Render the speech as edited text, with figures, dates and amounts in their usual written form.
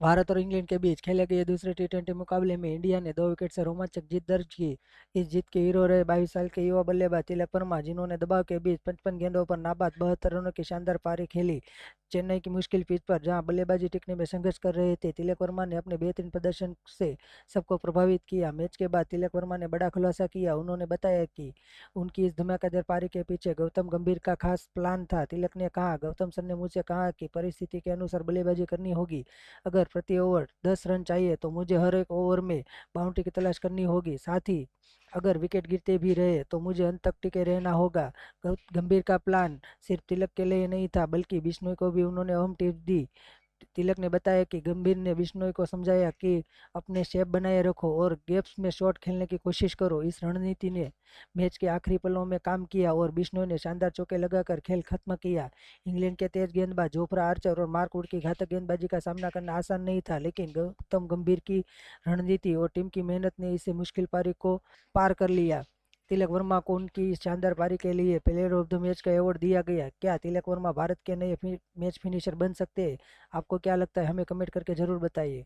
भारत और इंग्लैंड के बीच खेले गए दूसरे टी20 मुकाबले में इंडिया ने 2 विकेट से रोमांचक जीत दर्ज की। इस जीत के हीरो रहे 22 साल के युवा बल्लेबाज तिलक वर्मा, जिन्होंने दबाव के बीच 55 गेंदों पर नाबाद 72 रनों की शानदार पारी खेली। चेन्नई की मुश्किल पिच पर जहां बल्लेबाजी टिकने में संघर्ष कर रहे थे, तिलक वर्मा ने अपने बेहतरीन प्रदर्शन से सबको प्रभावित किया। मैच के बाद तिलक वर्मा ने बड़ा खुलासा किया। उन्होंने बताया कि उनकी इस धमाकेदार पारी के पीछे गौतम गंभीर का खास प्लान था। तिलक ने कहा, गौतम सर ने मुझसे कहा कि परिस्थिति के अनुसार बल्लेबाजी करनी होगी। अगर प्रति ओवर 10 रन चाहिए तो मुझे हर एक ओवर में बाउंड्री की तलाश करनी होगी। साथ ही अगर विकेट गिरते भी रहे तो मुझे अंत तक टिके रहना होगा। गंभीर का प्लान सिर्फ तिलक के लिए नहीं था, बल्कि बिश्नोई को भी उन्होंने अहम टिप्स दी। तिलक ने बताया कि गंभीर ने बिश्नोई को समझाया कि अपने शेप बनाए रखो और गैप्स में शॉट खेलने की कोशिश करो। इस रणनीति ने मैच के आखिरी पलों में काम किया और बिश्नोई ने शानदार चौके लगाकर खेल खत्म किया। इंग्लैंड के तेज गेंदबाज जोफ्रा आर्चर और मार्क वुड की घातक गेंदबाजी का सामना करना आसान नहीं था, लेकिन गौतम गंभीर की रणनीति और टीम की मेहनत ने इसे मुश्किल पारी को पार कर लिया। तिलक वर्मा को उनकी इस शानदार पारी के लिए प्लेयर ऑफ द मैच का अवार्ड दिया गया। क्या तिलक वर्मा भारत के नए मैच फिनिशर बन सकते हैं? आपको क्या लगता है? हमें कमेंट करके जरूर बताइए।